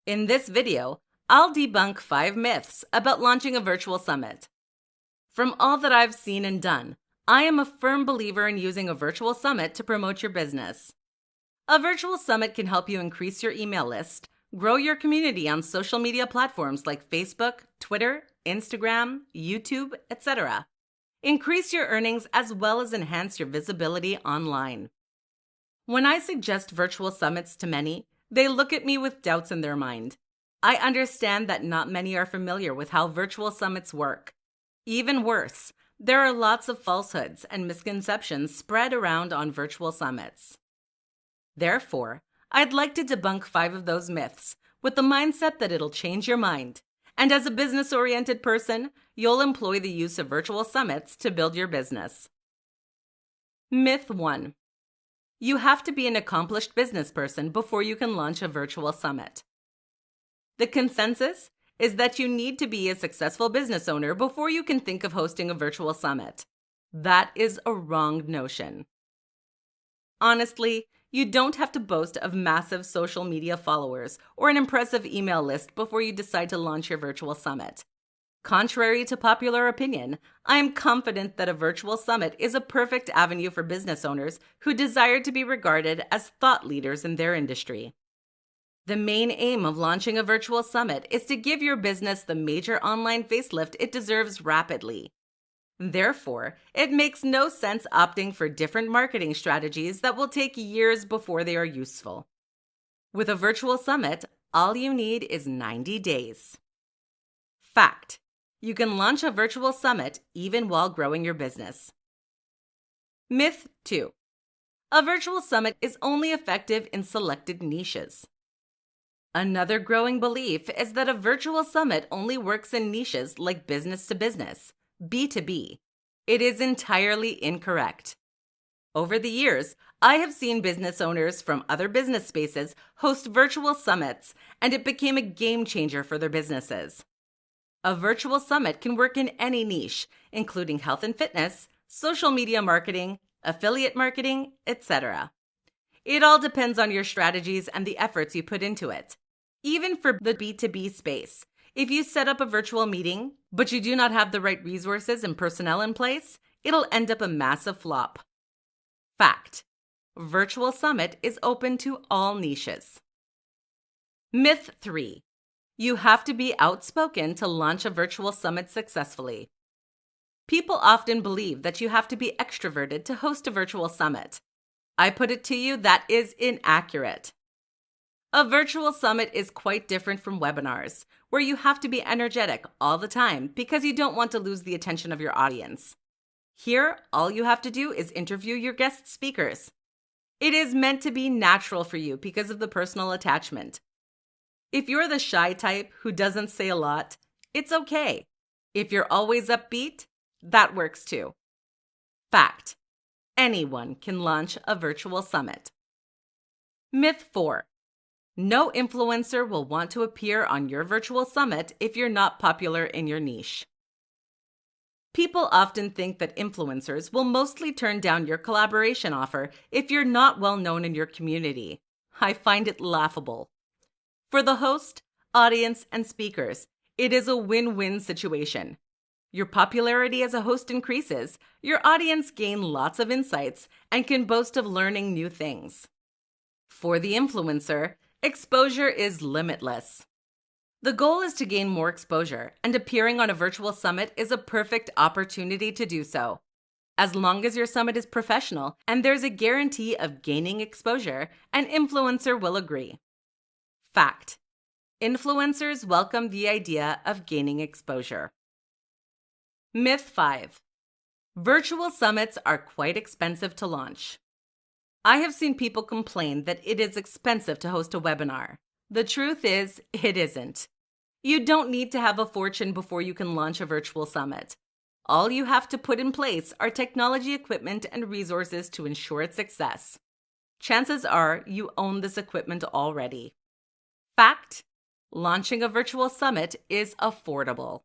In this video, I'll debunk 5 myths about launching a virtual summit. From all that I've seen and done, I am a firm believer in using a virtual summit to promote your business. A virtual summit can help you increase your email list, grow your community on social media platforms like Facebook, Twitter, Instagram, YouTube, etc. Increase your earnings as well as enhance your visibility online. When I suggest virtual summits to many, they look at me with doubts in their mind. I understand that not many are familiar with how virtual summits work. Even worse, there are lots of falsehoods and misconceptions spread around on virtual summits. Therefore, I'd like to debunk 5 of those myths with the mindset that it'll change your mind. And as a business-oriented person, you'll employ the use of virtual summits to build your business. Myth 1. You have to be an accomplished business person before you can launch a virtual summit. The consensus is that you need to be a successful business owner before you can think of hosting a virtual summit. That is a wrong notion. Honestly, you don't have to boast of massive social media followers or an impressive email list before you decide to launch your virtual summit. Contrary to popular opinion, I am confident that a virtual summit is a perfect avenue for business owners who desire to be regarded as thought leaders in their industry. The main aim of launching a virtual summit is to give your business the major online facelift it deserves rapidly. Therefore, it makes no sense opting for different marketing strategies that will take years before they are useful. With a virtual summit, all you need is 90 days. Fact: you can launch a virtual summit even while growing your business. Myth 2. A virtual summit is only effective in selected niches. Another growing belief is that a virtual summit only works in niches like business to business, B2B. It is entirely incorrect. Over the years, I have seen business owners from other business spaces host virtual summits, and it became a game changer for their businesses. A virtual summit can work in any niche, including health and fitness, social media marketing, affiliate marketing, etc. It all depends on your strategies and the efforts you put into it. Even for the B2B space, if you set up a virtual meeting, but you do not have the right resources and personnel in place, it'll end up a massive flop. Fact: virtual summit is open to all niches. Myth 3. You have to be outspoken to launch a virtual summit successfully. People often believe that you have to be extroverted to host a virtual summit. I put it to you, that is inaccurate. A virtual summit is quite different from webinars, where you have to be energetic all the time because you don't want to lose the attention of your audience. Here, all you have to do is interview your guest speakers. It is meant to be natural for you because of the personal attachment. If you're the shy type who doesn't say a lot, it's okay. If you're always upbeat, that works too. Fact: anyone can launch a virtual summit. Myth 4. No influencer will want to appear on your virtual summit if you're not popular in your niche. People often think that influencers will mostly turn down your collaboration offer if you're not well known in your community. I find it laughable. For the host, audience, and speakers, it is a win-win situation. Your popularity as a host increases, your audience gain lots of insights, and can boast of learning new things. For the influencer, exposure is limitless. The goal is to gain more exposure, and appearing on a virtual summit is a perfect opportunity to do so. As long as your summit is professional and there's a guarantee of gaining exposure, an influencer will agree. Fact: influencers welcome the idea of gaining exposure. Myth 5. Virtual summits are quite expensive to launch. I have seen people complain that it is expensive to host a webinar. The truth is, it isn't. You don't need to have a fortune before you can launch a virtual summit. All you have to put in place are technology equipment and resources to ensure its success. Chances are you own this equipment already. Fact: launching a virtual summit is affordable.